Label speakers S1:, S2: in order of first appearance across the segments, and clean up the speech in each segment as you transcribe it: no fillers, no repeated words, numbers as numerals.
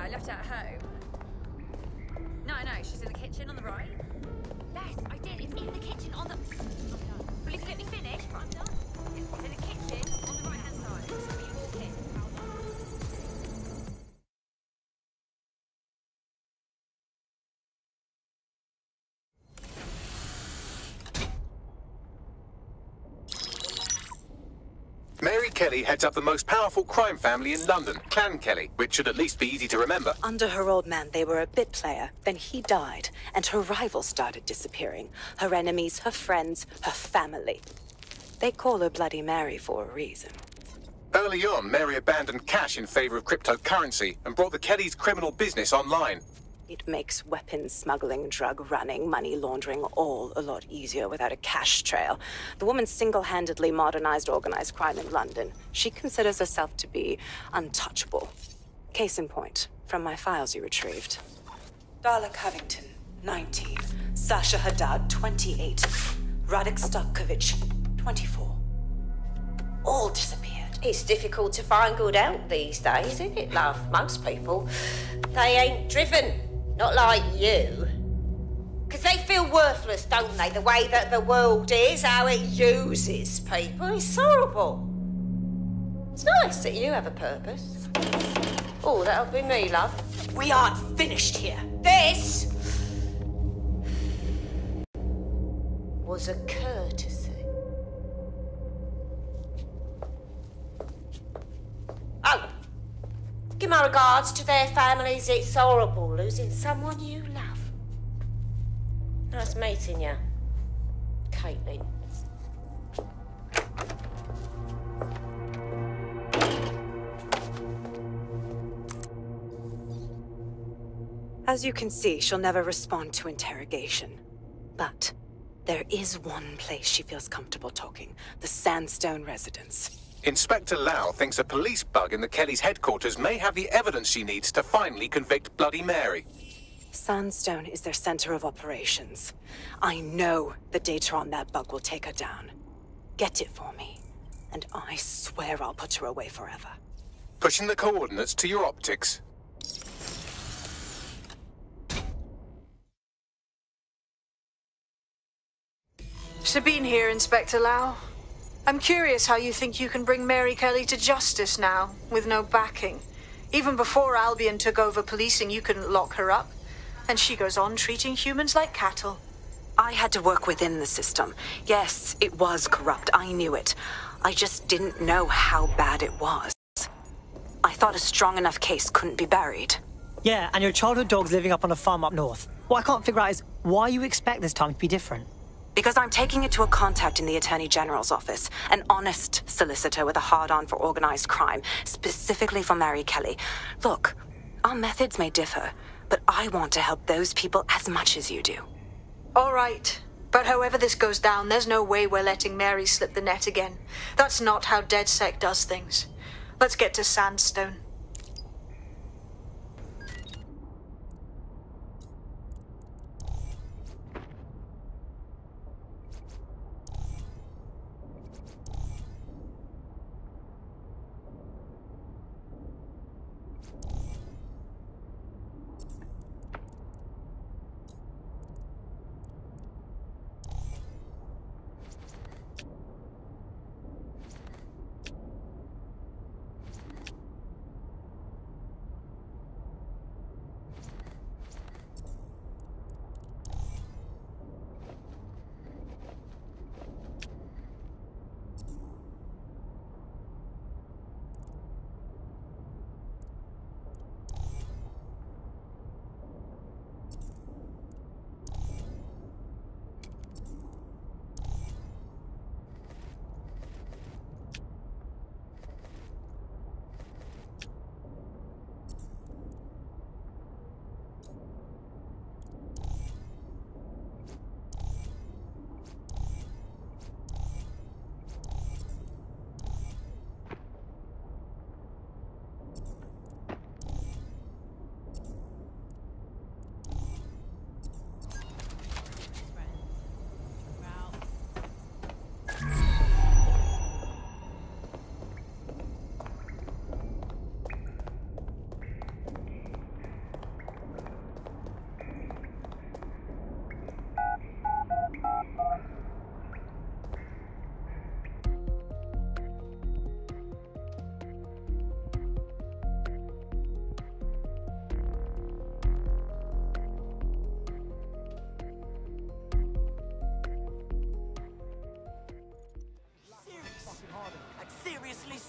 S1: I left it at home. No, she's in the kitchen on the right.
S2: Yes, I did. It's in the kitchen on the... Will you let me finish? I'm done.
S1: It's in the kitchen on the right-hand side. Will you walk in?
S3: Mary Kelly heads up the most powerful crime family in London, Clan Kelly, which should at least be easy to remember.
S4: Under her old man, they were a bit player. Then he died, and her rivals started disappearing. Her enemies, her friends, her family. They call her Bloody Mary for a reason.
S3: Early on, Mary abandoned cash in favor of cryptocurrency and brought the Kellys' criminal business online.
S4: It makes weapons smuggling, drug running, money laundering all a lot easier without a cash trail. The woman single-handedly modernized organized crime in London. She considers herself to be untouchable. Case in point, from my files you retrieved. Darla Covington, 19. Sasha Haddad, 28. Radek Starkovich, 24. All disappeared.
S5: It's difficult to find good help these days, isn't it, love? Most people, they ain't driven. Not like you. Because they feel worthless, don't they? The way that the world is, how it uses people. It's horrible. It's nice that you have a purpose. Oh, that'll be me, love.
S4: We aren't finished here.
S5: This was a courtesy. Oh, give my regards to their families. It's horrible losing someone you love. Nice meeting you, Caitlin.
S4: As you can see, she'll never respond to interrogation. But there is one place she feels comfortable talking, the Sandstone residence.
S3: Inspector Lau thinks a police bug in the Kellys' headquarters may have the evidence she needs to finally convict Bloody Mary.
S4: Sandstone is their center of operations. I know the data on that bug will take her down. Get it for me, and I swear I'll put her away forever.
S3: Pushing the coordinates to your optics.
S6: Sabine here, Inspector Lau. I'm curious how you think you can bring Mary Kelly to justice now, with no backing. Even before Albion took over policing, you couldn't lock her up. And she goes on treating humans like cattle.
S4: I had to work within the system. Yes, it was corrupt. I knew it. I just didn't know how bad it was. I thought a strong enough case couldn't be buried.
S7: Yeah, and your childhood dog's living up on a farm up north. What I can't figure out is why you expect this time to be different.
S4: Because I'm taking it to a contact in the Attorney General's office, an honest solicitor with a hard-on for organized crime, specifically for Mary Kelly. Look, our methods may differ, but I want to help those people as much as you do.
S6: All right. But however this goes down, there's no way we're letting Mary slip the net again. That's not how DedSec does things. Let's get to Sandstone.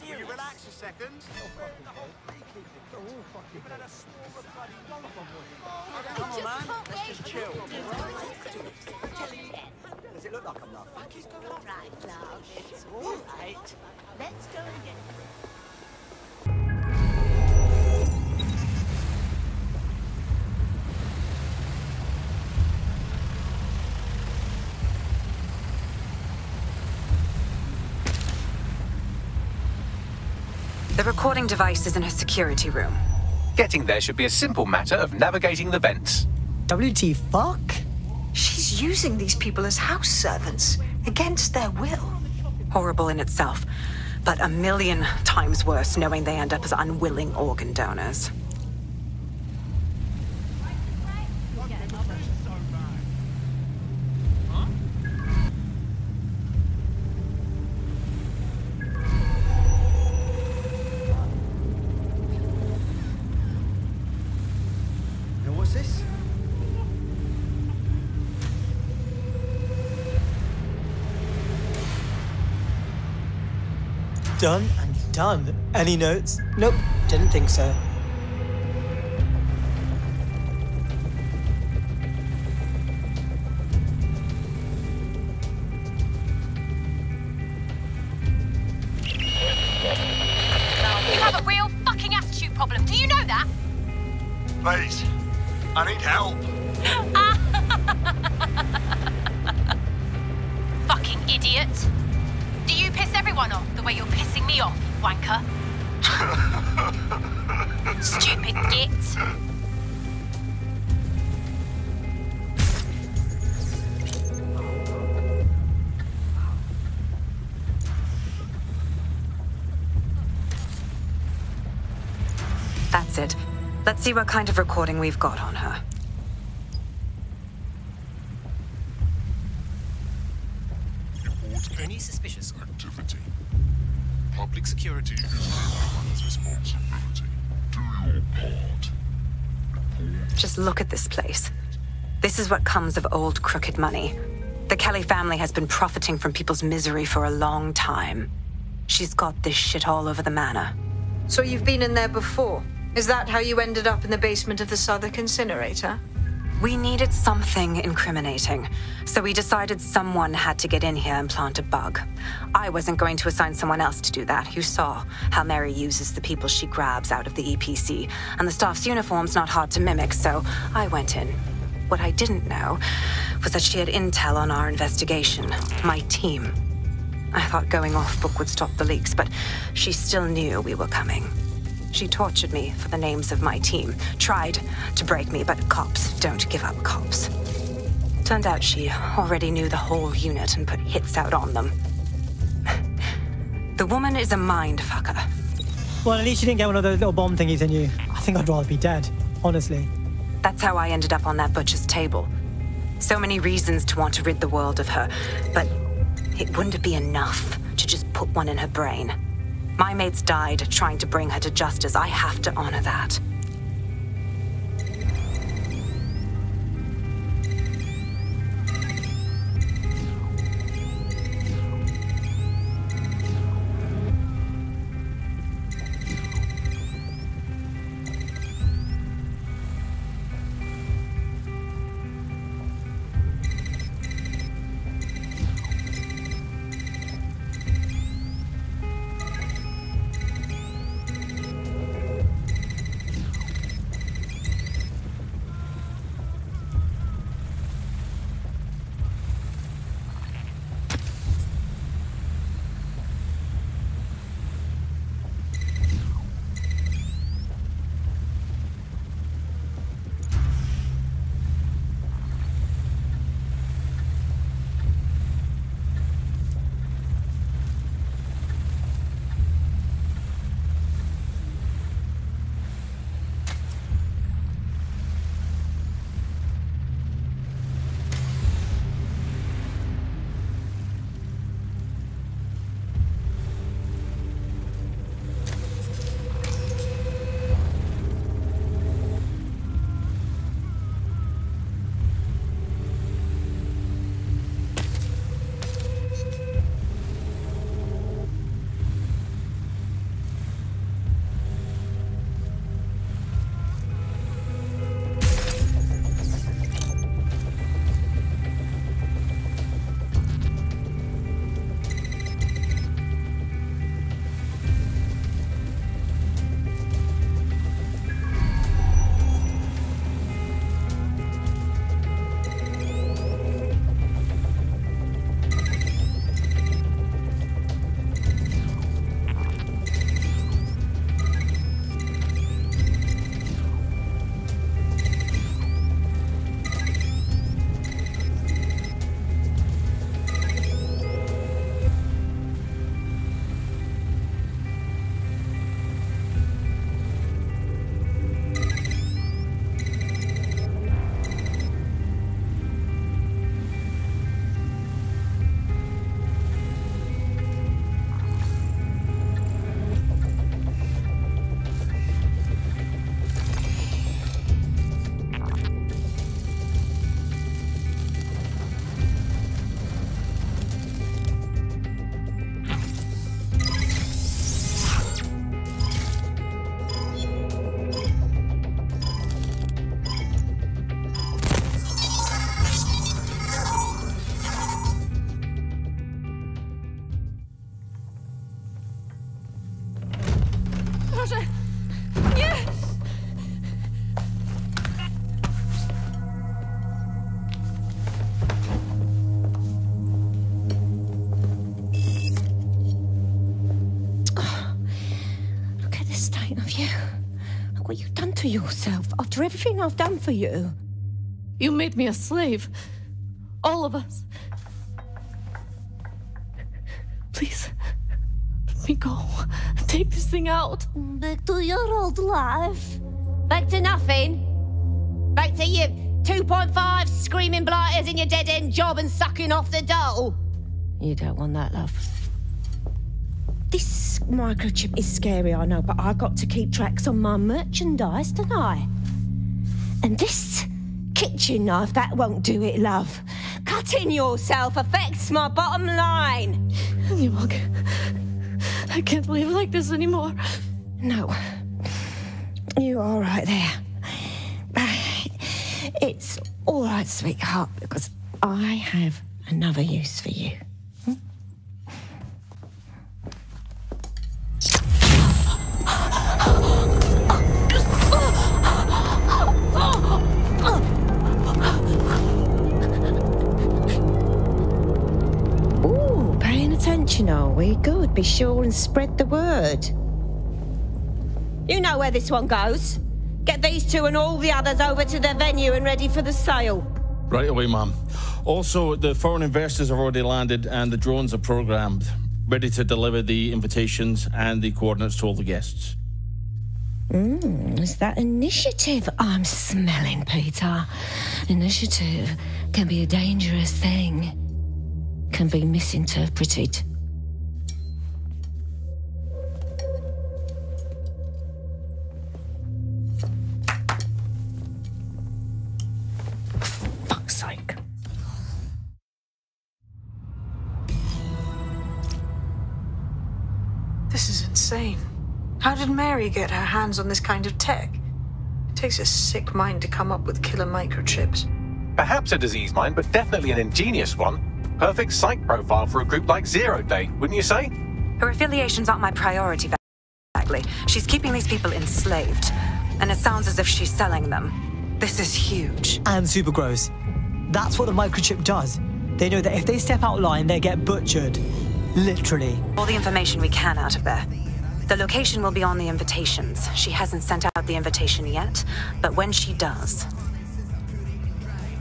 S8: Will you relax a second? Come on, man. Let's just chill. Does it look like I'm laughing?
S9: Right, love, it's all right. Let's go again.
S1: The recording device is in her security room.
S3: Getting there should be a simple matter of navigating the vents.
S7: WT fuck?
S6: She's using these people as house servants, against their will.
S1: Horrible in itself, but a million times worse knowing they end up as unwilling organ donors.
S8: What's this?
S7: Done and done. Any notes? Nope, didn't think so.
S2: You have a real fucking attitude problem. Do you know that?
S8: Please, I need help.
S2: Fucking idiot. Do you piss everyone off the way you're pissing me off, wanker? Stupid git.
S1: That's it. Let's see what kind of recording we've got on her.
S10: Report any suspicious activity. Public security is everyone's responsibility. Do your part.
S1: Just look at this place. This is what comes of old crooked money. The Kelly family has been profiting from people's misery for a long time. She's got this shit all over the manor.
S6: So you've been in there before? Is that how you ended up in the basement of the Southwark incinerator?
S1: We needed something incriminating, so we decided someone had to get in here and plant a bug. I wasn't going to assign someone else to do that. You saw how Mary uses the people she grabs out of the EPC, and the staff's uniform's not hard to mimic, so I went in. What I didn't know was that she had intel on our investigation, my team. I thought going off book would stop the leaks, but she still knew we were coming. She tortured me for the names of my team, tried to break me, but cops don't give up cops. Turned out she already knew the whole unit and put hits out on them. The woman is a mind fucker.
S7: Well, at least you didn't get one of those little bomb thingies in you. I think I'd rather be dead, honestly.
S1: That's how I ended up on that butcher's table. So many reasons to want to rid the world of her, but it wouldn't be enough to just put one in her brain. My mates died trying to bring her to justice. I have to honor that.
S11: Boże! Nie!
S5: Look at the state of you. Look what you've done to yourself after everything I've done for you.
S11: You made me a slave. All of us. Please, let me go. Take this thing out.
S5: Back to your old life. Back to nothing. Back to you 2.5 screaming blighters in your dead-end job and sucking off the dole. You don't want that, love. This microchip is scary, I know, but I got to keep tracks on my merchandise, don't I? And this kitchen knife, that won't do it, love. Cutting yourself affects my bottom line.
S11: I can't live like this anymore.
S5: No. You're all right there. It's all right, sweetheart, because I have another use for you. Ooh, paying attention, are we? Good. Be sure and spread the word. You know where this one goes. Get these two and all the others over to the venue and ready for the sale.
S12: Right away, ma'am. Also, the foreign investors have already landed and the drones are programmed, ready to deliver the invitations and the coordinates to all the guests.
S5: Is that initiative I'm smelling, Peter? Initiative can be a dangerous thing. Can be misinterpreted. Fuck's sake.
S6: This is insane. How did Mary get her hands on this kind of tech? It takes a sick mind to come up with killer microchips.
S3: Perhaps a disease mind, but definitely an ingenious one. Perfect psych profile for a group like Zero Day, wouldn't you say?
S1: Her affiliations aren't my priority, Bagley. She's keeping these people enslaved. And it sounds as if she's selling them. This is huge.
S7: And super gross. That's what the microchip does. They know that if they step out of line, they get butchered. Literally.
S1: All the information we can out of there. The location will be on the invitations. She hasn't sent out the invitation yet, but when she does...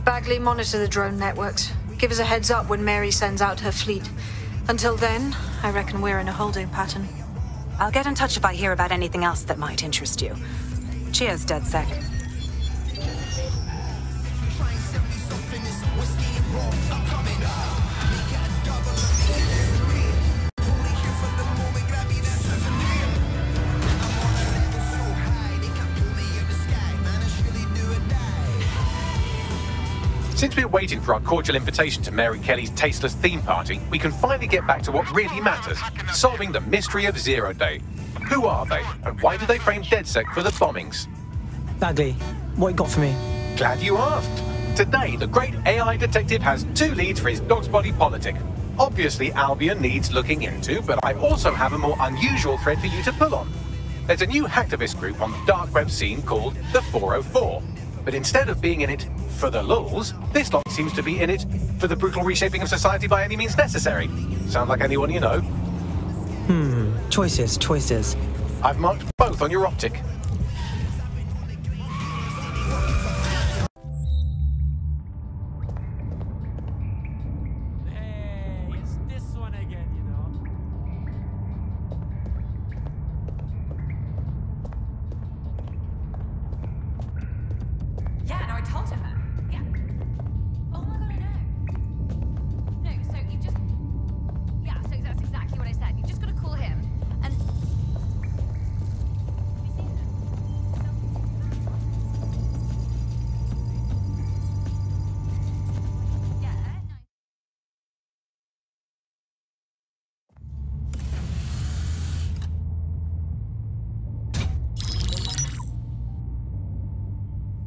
S6: Bagley, monitor the drone networks. Give us a heads up when Mary sends out her fleet. Until then, I reckon we're in a holding pattern.
S1: I'll get in touch if I hear about anything else that might interest you. Cheers, DedSec.
S3: Since we're waiting for our cordial invitation to Mary Kelly's tasteless theme party, we can finally get back to what really matters, solving the mystery of Zero Day. Who are they, and why did they frame DedSec for the bombings?
S7: Bagley, what you got for me?
S3: Glad you asked. Today, the great AI detective has 2 leads for his dog's body politic. Obviously, Albion needs looking into, but I also have a more unusual thread for you to pull on. There's a new hacktivist group on the dark web scene called the 404. But instead of being in it for the lulz, this lot seems to be in it for the brutal reshaping of society by any means necessary. Sound like anyone you know?
S7: Choices.
S3: I've marked both on your optic.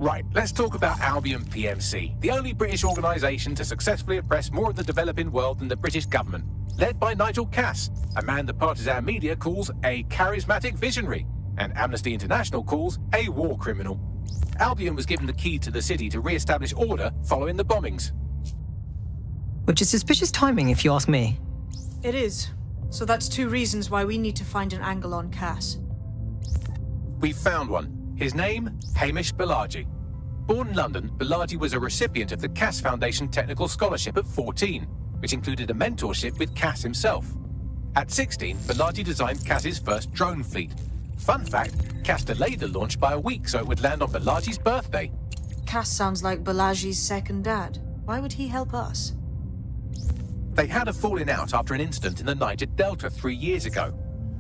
S3: Right, let's talk about Albion PMC, the only British organisation to successfully oppress more of the developing world than the British government, led by Nigel Cass, a man the partisan media calls a charismatic visionary, and Amnesty International calls a war criminal. Albion was given the key to the city to re-establish order following the bombings.
S7: Which is suspicious timing, if you ask me.
S6: It is. So that's 2 reasons why we need to find an angle on Cass.
S3: We've found one. His name, Hamish Balaji. Born in London, Balaji was a recipient of the Cass Foundation Technical Scholarship at 14, which included a mentorship with Cass himself. At 16, Balaji designed Cass's first drone fleet. Fun fact, Cass delayed the launch by a week so it would land on Balaji's birthday.
S6: Cass sounds like Balaji's second dad. Why would he help us?
S3: They had a falling out after an incident in the Niger Delta 3 years ago.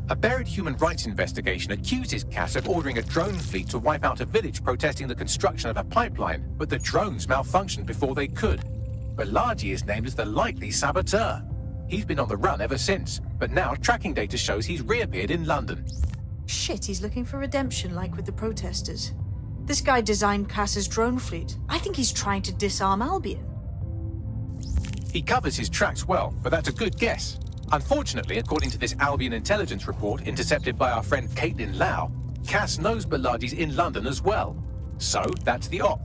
S3: A buried human rights investigation accuses Cass of ordering a drone fleet to wipe out a village protesting the construction of a pipeline, but the drones malfunctioned before they could. Balaji is named as the likely saboteur. He's been on the run ever since, but now tracking data shows he's reappeared in London.
S6: Shit, he's looking for redemption like with the protesters. This guy designed Cass's drone fleet. I think he's trying to disarm Albion.
S3: He covers his tracks well, but that's a good guess. Unfortunately, according to this Albion intelligence report intercepted by our friend Caitlin Lau, Cass knows Balaji's in London as well. So, that's the op.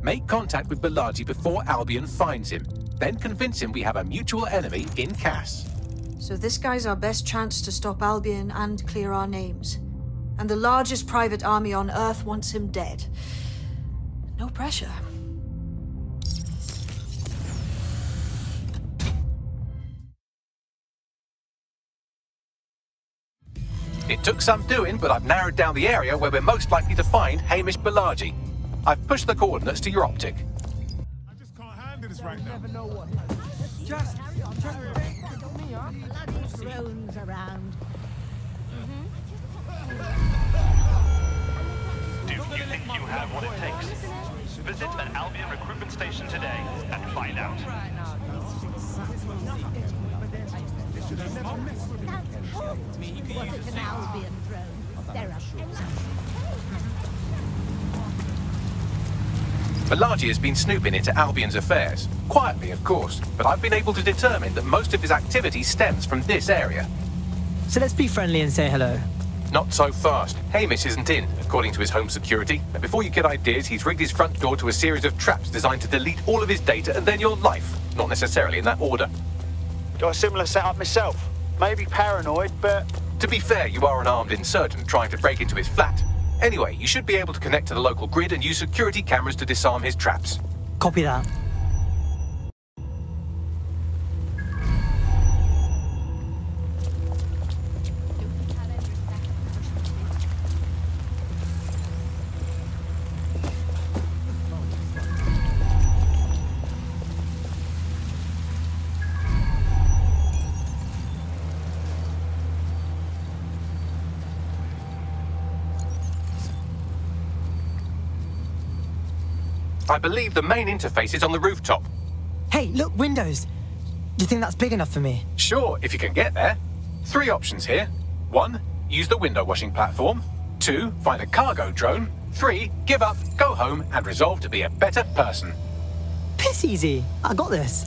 S3: Make contact with Balaji before Albion finds him. Then convince him we have a mutual enemy in Cass.
S6: So this guy's our best chance to stop Albion and clear our names. And the largest private army on Earth wants him dead. No pressure.
S3: It took some doing, but I've narrowed down the area where we're most likely to find Hamish Balaji. I've pushed the coordinates to your optic.
S8: I just can't handle this right now.
S9: Just bloody drones around.
S13: Do you think you have what it takes? Visit an Albion recruitment station today and find out.
S9: Was it an Albion drone? They're up.
S3: Balaji has been snooping into Albion's affairs. Quietly, of course, but I've been able to determine that most of his activity stems from this area.
S7: So let's be friendly and say hello.
S3: Not so fast. Hamish isn't in, according to his home security. And before you get ideas, he's rigged his front door to a series of traps designed to delete all of his data and then your life. Not necessarily in that order.
S14: Got a similar setup myself. Maybe paranoid, but...
S3: To be fair, you are an armed insurgent trying to break into his flat. Anyway, you should be able to connect to the local grid and use security cameras to disarm his traps.
S7: Copy that.
S3: I believe the main interface is on the rooftop.
S7: Hey, look, windows. Do you think that's big enough for me?
S3: Sure, if you can get there. 3 options here. 1, use the window washing platform. 2, find a cargo drone. 3, give up, go home, and resolve to be a better person.
S7: Piss easy. I got this.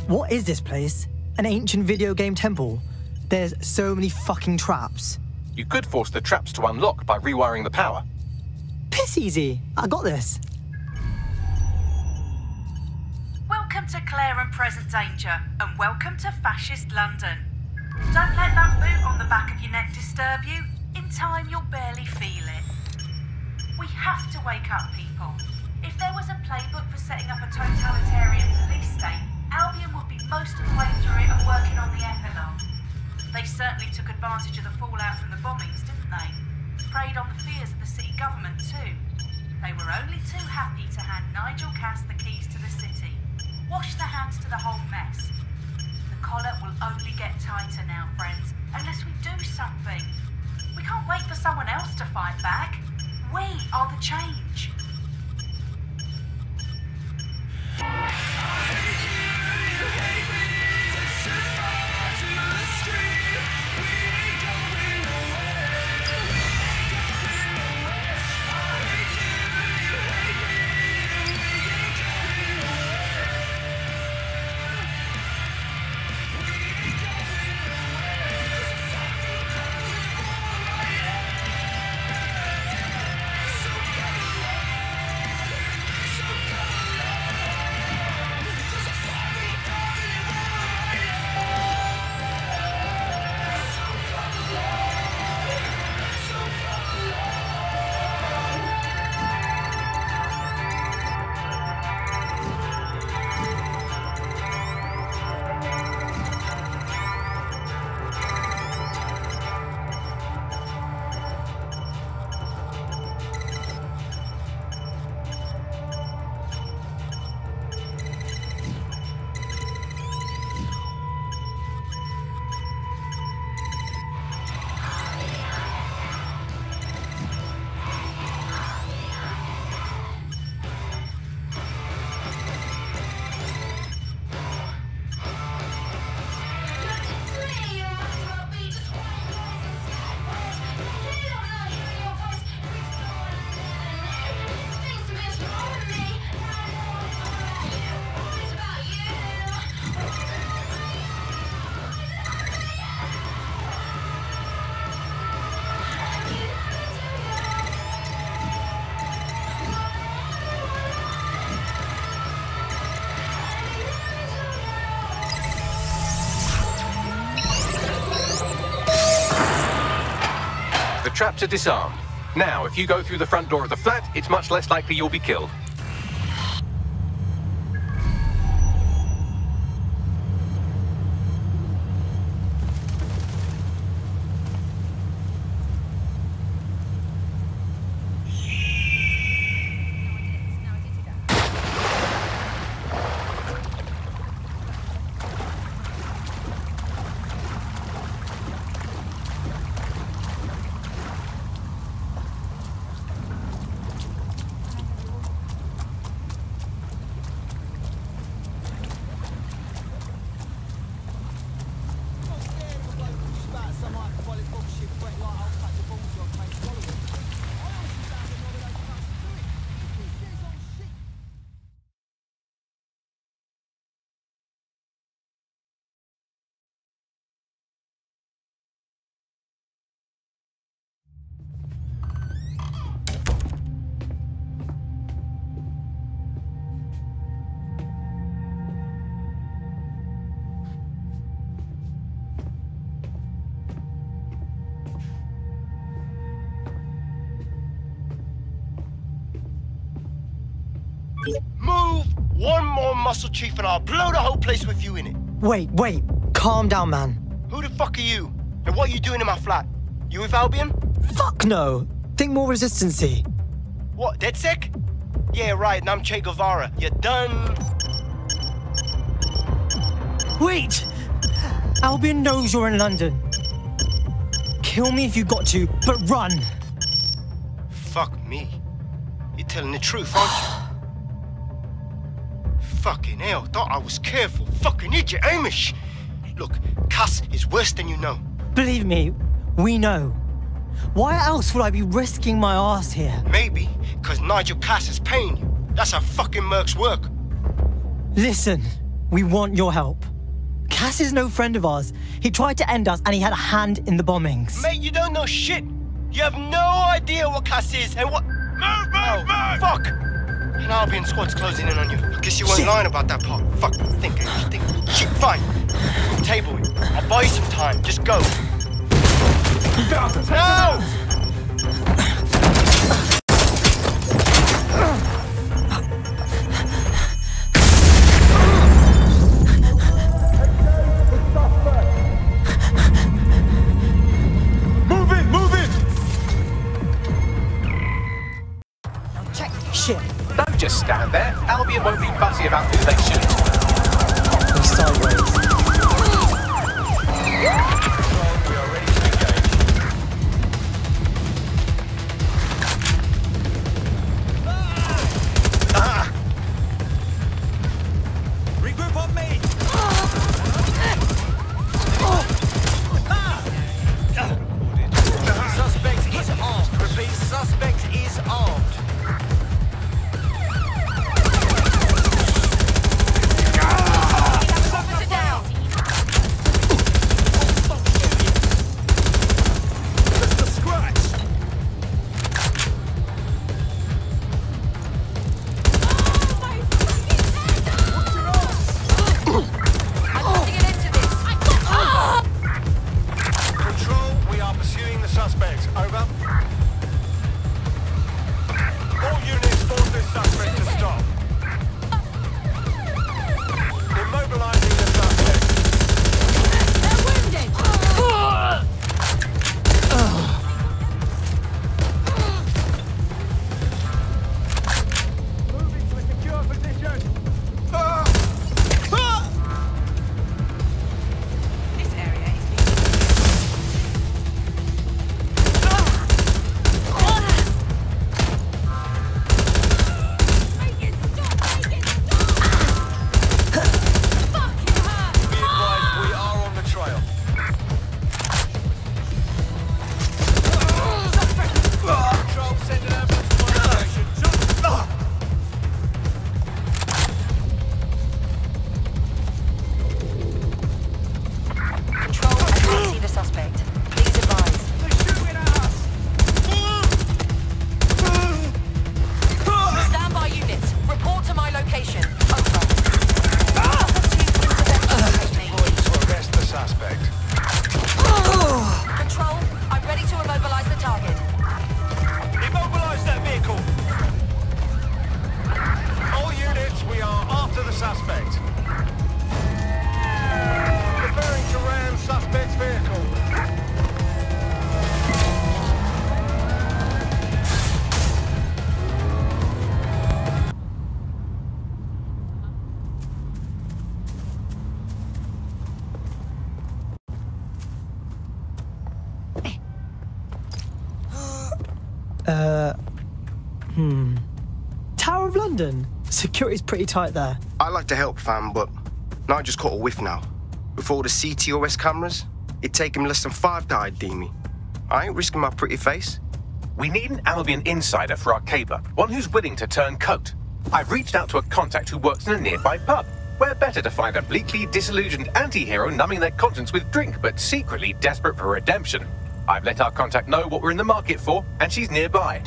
S7: What is this place? An ancient video game temple? There's so many fucking traps.
S3: You could force the traps to unlock by rewiring the power.
S7: Piss easy. I got this.
S15: Welcome to Claire and Present Danger, and welcome to Fascist London. Don't let that boot on the back of your neck disturb you. In time, you'll barely feel it. We have to wake up people. If there was a playbook for setting up a totalitarian police state, Albion would be most of the way through it and working on the epilogue. They certainly took advantage of the fallout from the bombings, didn't they? Preyed on the fears of the city government too. They were only too happy to hand Nigel Cass the keys to the city. Wash their hands to the whole mess. The collar will only get tighter now, friends, unless we do something. We can't wait for someone else to fight back. We are the change.
S3: Traps are disarmed. Now, if you go through the front door of the flat, it's much less likely you'll be killed.
S16: Move one more muscle, Chief, and I'll blow the whole place with you in it.
S7: Wait. Calm down, man.
S16: Who the fuck are you? And what are you doing in my flat? You with Albion?
S7: Fuck no. Think more resistancy.
S16: What, DedSec? Yeah, right, and I'm Che Guevara. You're done.
S7: Wait! Albion knows you're in London. Kill me if you got to, but run.
S16: Fuck me. You're telling the truth, aren't you? Fucking hell, thought I was careful. Fucking idiot, Amish. Look, Cass is worse than you know.
S7: Believe me, we know. Why else would I be risking my ass here?
S16: Maybe, because Nigel Cass is paying you. That's how fucking mercs work.
S7: Listen, We want your help. Cass is no friend of ours. He tried to end us and he had a hand in the bombings.
S16: Mate, you don't know shit. You have no idea what Cass is and what...
S8: Move!
S16: Fuck! An Albion squad's closing in on you. I guess you weren't lying about that part. Fuck, think. Shit, fine. We'll table it. I'll buy you some time. Just go. No!
S7: Shit.
S3: Don't just stand there. Albion won't be fussy about who they shoot.
S7: He's sideways.
S8: Regroup on me! Suspect is armed. Repeat, suspect is armed.
S7: Tower of London. Security's pretty tight there.
S16: I'd like to help, fam, but now I just caught a whiff now. With all the CTOS cameras, it'd take him less than 5 to ID me. I ain't risking my pretty face.
S3: We need an Albion insider for our caper, one who's willing to turn coat. I've reached out to a contact who works in a nearby pub. Where better to find a bleakly disillusioned anti-hero numbing their conscience with drink, but secretly desperate for redemption. I've let our contact know what we're in the market for, and she's nearby.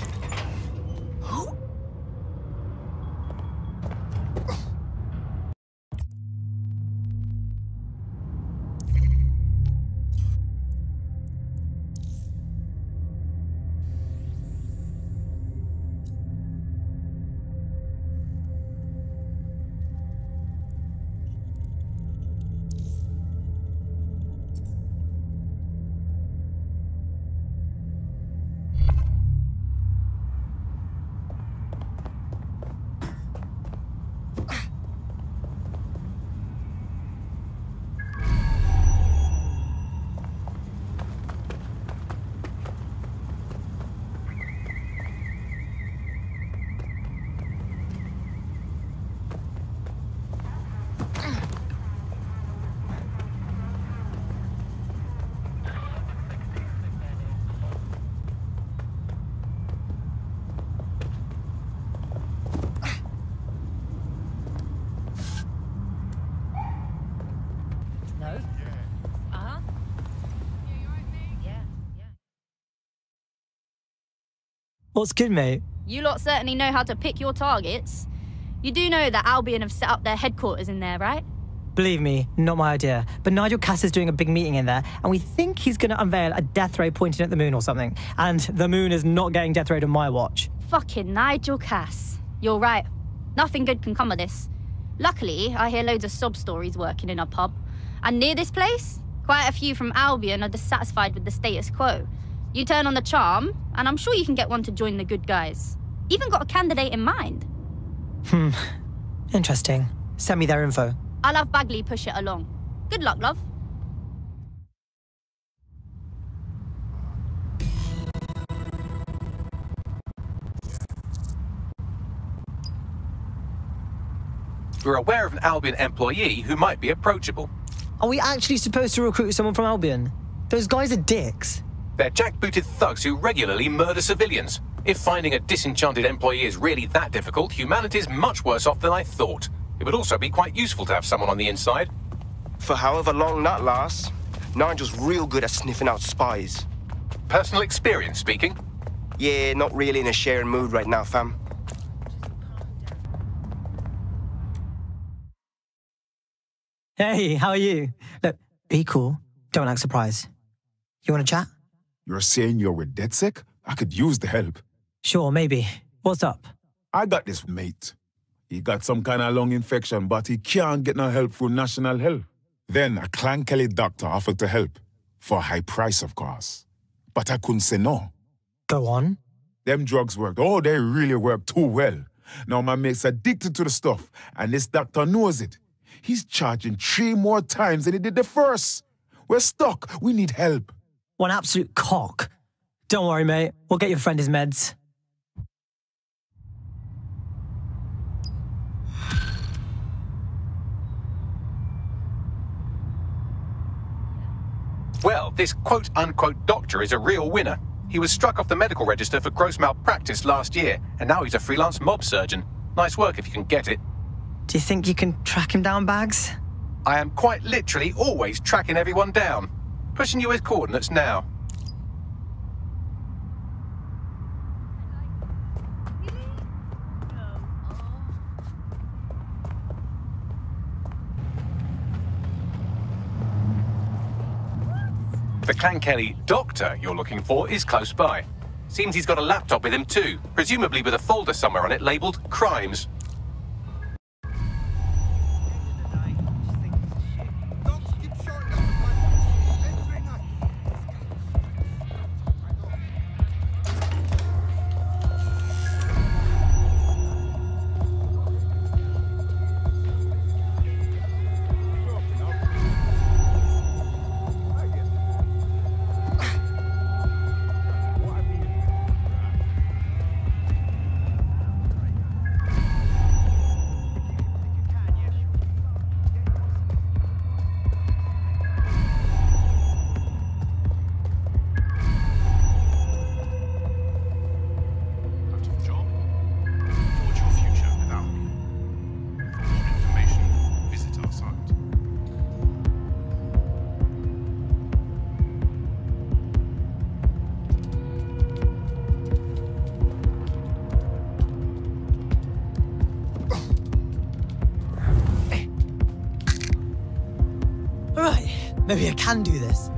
S7: What's good, mate?
S17: You lot certainly know how to pick your targets. You do know that Albion have set up their headquarters in there, right?
S7: Believe me, not my idea. But Nigel Cass is doing a big meeting in there, and we think he's going to unveil a death ray pointing at the moon or something. And the moon is not getting death rayed on my watch.
S17: Fucking Nigel Cass. You're right. Nothing good can come of this. Luckily, I hear loads of sob stories working in a pub. And near this place, quite a few from Albion are dissatisfied with the status quo. You turn on the charm, and I'm sure you can get one to join the good guys. Even got a candidate in mind.
S7: Interesting. Send me their info.
S17: I'll have Bagley push it along. Good luck, love.
S3: We're aware of an Albion employee who might be approachable.
S7: Are we actually supposed to recruit someone from Albion? Those guys are dicks.
S3: They're jackbooted thugs who regularly murder civilians. If finding a disenchanted employee is really that difficult, humanity's much worse off than I thought. It would also be quite useful to have someone on the inside.
S16: For however long that lasts, Nigel's real good at sniffing out spies.
S3: Personal experience speaking?
S16: Yeah, not really in a sharing mood right now, fam.
S7: Hey, how are you? Look, be cool. Don't act surprised. You want to chat?
S18: You're saying you're with DedSec? I could use the help.
S7: Sure, maybe. What's up?
S18: I got this mate. He got some kind of lung infection, but he can't get no help through National Health. Then a Clan Kelly doctor offered to help. For a high price, of course. But I couldn't say no.
S7: Go on.
S18: Them drugs worked. Oh, they really work too well. Now my mate's addicted to the stuff, and this doctor knows it. He's charging 3 more times than he did the first. We're stuck. We need help.
S7: One absolute cock. Don't worry, mate. We'll get your friend his meds.
S3: Well, this quote-unquote doctor is a real winner. He was struck off the medical register for gross malpractice last year, and now he's a freelance mob surgeon. Nice work if you can get it.
S7: Do you think you can track him down, Bags?
S3: I am quite literally always tracking everyone down. Pushing you his coordinates now. The Clan Kelly doctor you're looking for is close by. Seems he's got a laptop with him too, presumably with a folder somewhere on it labelled Crimes.
S7: Maybe I can do this.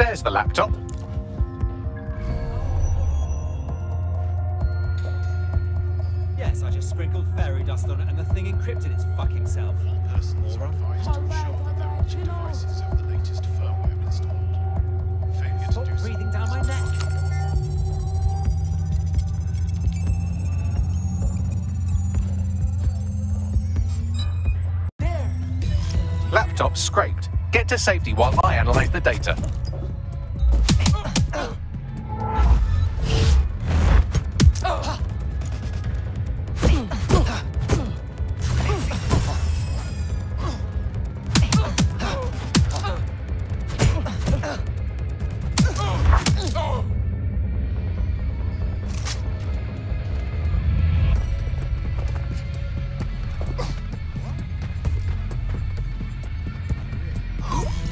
S3: There's the laptop.
S19: Yes, I just sprinkled fairy dust on it and the thing encrypted its fucking self.
S10: Persons are advised to ensure that their routing devices have the latest firmware installed. Failure to do so.
S19: Breathing down my neck.
S3: Laptop scraped. Get to safety while I analyze the data.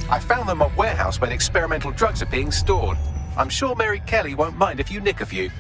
S3: I found them at a warehouse where experimental drugs are being stored. I'm sure Mary Kelly won't mind if you nick a few.